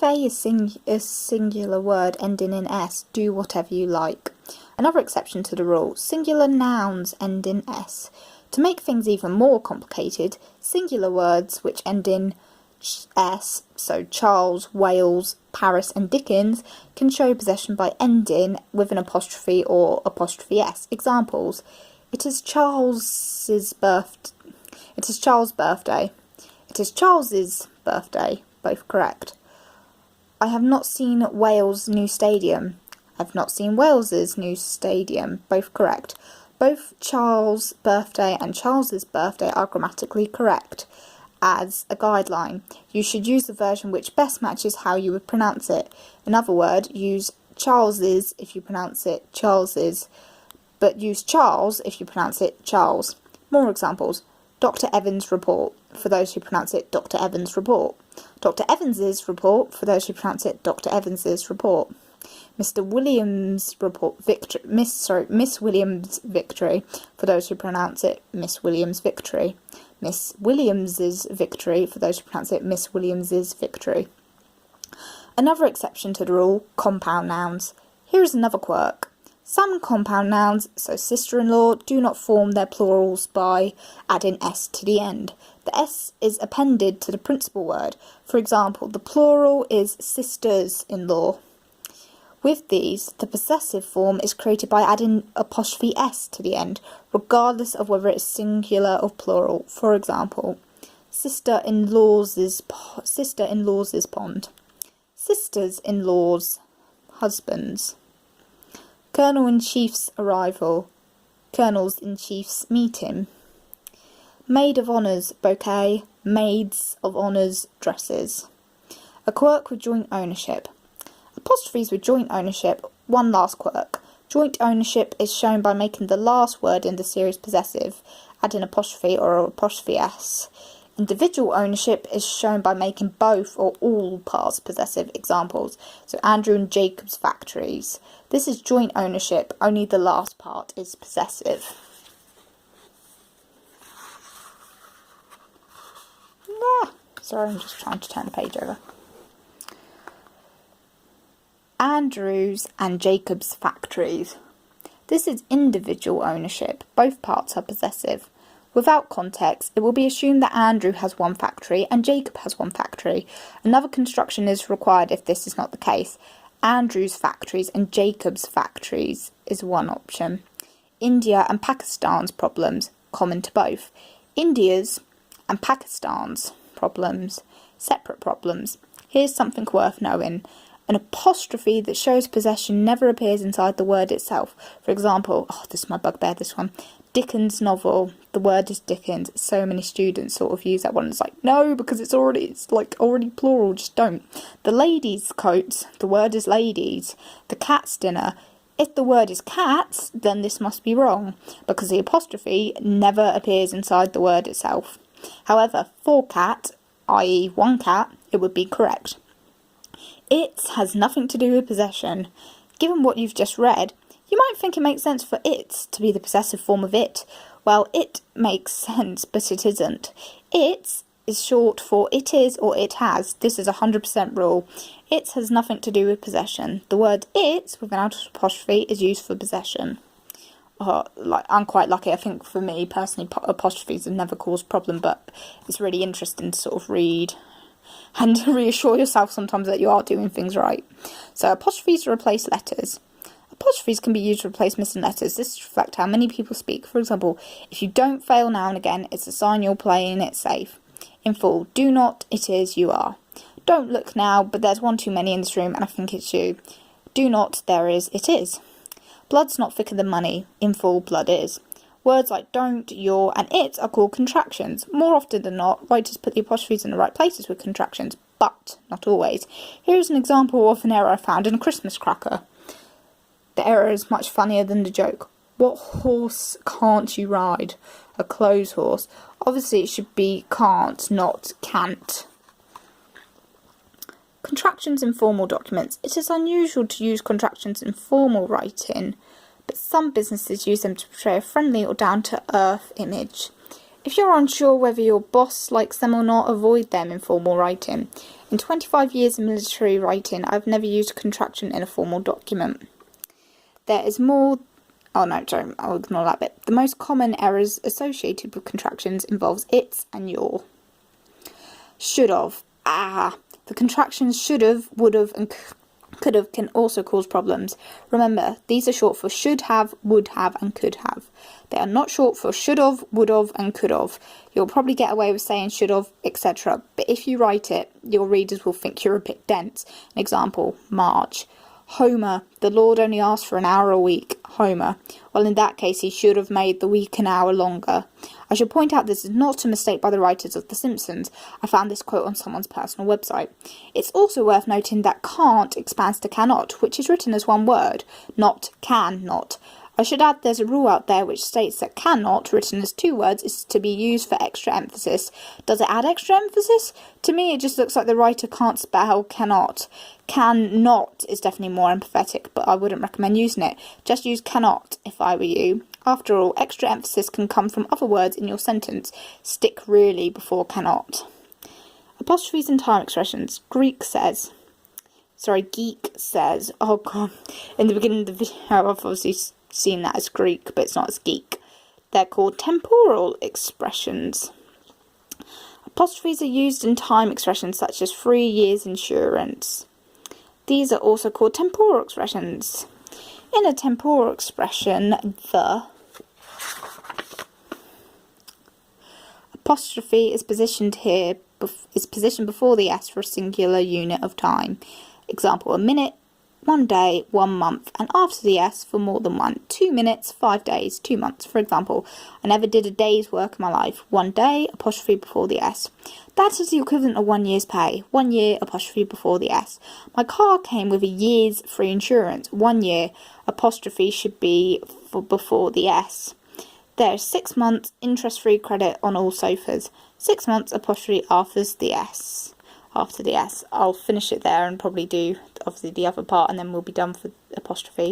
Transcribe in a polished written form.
Cafe is a singular word ending in S. Do whatever you like. Another exception to the rule, singular nouns end in S. To make things even more complicated, singular words which end in S, so Charles, Wales, Paris and Dickens, can show possession by ending with an apostrophe or apostrophe S. Examples: it is Charles's birthday. It is Charles' birthday. It is Charles's birthday. Both correct. I have not seen Wales' new stadium. I've not seen Wales's new stadium. Both correct. Both Charles' birthday and Charles's birthday are grammatically correct. As a guideline, you should use the version which best matches how you would pronounce it. In other words, use Charles's if you pronounce it Charles's, but use Charles if you pronounce it Charles. More examples. Dr. Evans' report, for those who pronounce it Dr. Evans' report. Dr. Evans's report, for those who pronounce it Dr. Evans's report. Mr. Williams' report, Miss Williams' victory, for those who pronounce it Miss Williams' victory. Miss Williams's victory, for those who pronounce it Miss Williams's victory. Another exception to the rule, compound nouns. Here is another quirk. Some compound nouns, so sister-in-law, do not form their plurals by adding S to the end. The S is appended to the principal word. For example, the plural is sisters-in-law. With these, the possessive form is created by adding apostrophe S to the end, regardless of whether it's singular or plural. For example, sister-in-law's pond. Sisters-in-law's husbands. Colonel-in-Chief's arrival. Colonels-in-Chief's meeting. Maid of honour's bouquet. Maids of honour's dresses. A quirk with joint ownership. Apostrophes with joint ownership. One last quirk. Joint ownership is shown by making the last word in the series possessive, adding apostrophe or apostrophe S. Individual ownership is shown by making both or all parts possessive. Examples: so Andrew and Jacob's factories. This is joint ownership, only the last part is possessive. Sorry, I'm just trying to turn the page over. Andrew's and Jacob's factories. This is individual ownership. Both parts are possessive. Without context, it will be assumed that Andrew has one factory and Jacob has one factory. Another construction is required if this is not the case. Andrew's factories and Jacob's factories is one option. India and Pakistan's problems, common to both. India's and Pakistan's problems, separate problems. Here's something worth knowing. An apostrophe that shows possession never appears inside the word itself. For example, this is my bugbear, this one. Dickens' novel, the word is Dickens. So many students sort of use that one. It's like, no, because it's already plural, just don't. The ladies' coats, the word is ladies. The cat's dinner. If the word is cats, then this must be wrong, because the apostrophe never appears inside the word itself. However, for cat, i.e. one cat, it would be correct. It has nothing to do with possession. Given what you've just read, you might think it makes sense for it to be the possessive form of it. Well, it makes sense, but it isn't. It is short for it is or it has. This is a 100% rule. It has nothing to do with possession. The word it, without apostrophe, is used for possession. I'm quite lucky. I think for me, personally, apostrophes have never caused problem, but it's really interesting to sort of read and reassure yourself sometimes that you are doing things right. So apostrophes replace letters. Apostrophes can be used to replace missing letters. This reflects how many people speak. For example, if you don't fail now and again, it's a sign you're playing it safe. In full, do not, it is, you are. Don't look now, but there's one too many in this room and I think it's you. Do not, there is, it is. Blood's not thicker than money. In full, blood is. Words like don't, your, and it are called contractions. More often than not, writers put the apostrophes in the right places with contractions, but not always. Here is an example of an error I found in a Christmas cracker. The error is much funnier than the joke. What horse can't you ride? A clothes horse. Obviously it should be can't, not can't. Contractions in formal documents. It is unusual to use contractions in formal writing, but some businesses use them to portray a friendly or down-to-earth image. If you're unsure whether your boss likes them or not, avoid them in formal writing. In 25 years of military writing, I've never used a contraction in a formal document. There is more... Oh no, sorry, I'll ignore that bit. The most common errors associated with contractions involves its and your. Should have. The contractions should have, would have, and could have can also cause problems. Remember, these are short for should have, would have, and could have. They are not short for should have, would have, and could have. You'll probably get away with saying should have, etc. But if you write it, your readers will think you're a bit dense. An example, Marge. Homer, the Lord only asked for an hour a week. Homer. Well, in that case, he should have made the week an hour longer. I should point out this is not a mistake by the writers of The Simpsons. I found this quote on someone's personal website. It's also worth noting that can't expands to cannot, which is written as one word, not can not. I should add there's a rule out there which states that cannot, written as two words, is to be used for extra emphasis. Does it add extra emphasis? To me, it just looks like the writer can't spell cannot. Cannot is definitely more empathetic, but I wouldn't recommend using it. Just use cannot if I were you. After all, extra emphasis can come from other words in your sentence. Stick really before cannot. Apostrophes and time expressions. Geek says, oh god, in the beginning of the video I've obviously seen that as Greek, but it's not as geek. They're called temporal expressions. Apostrophes are used in time expressions such as 3 years insurance. These are also called temporal expressions. In a temporal expression, the apostrophe is positioned before the S for a singular unit of time. Example, a minute, 1 day, 1 month, and after the S for more than one. 2 minutes, 5 days, 2 months. For example, I never did a day's work in my life. 1 day, apostrophe before the S. That is the equivalent of 1 year's pay. 1 year, apostrophe before the S. My car came with a year's free insurance. 1 year, apostrophe should be before the S. There is 6 months interest-free credit on all sofas. 6 months, apostrophe after the S. I'll finish it there and probably do obviously the other part, and then we'll be done for apostrophe.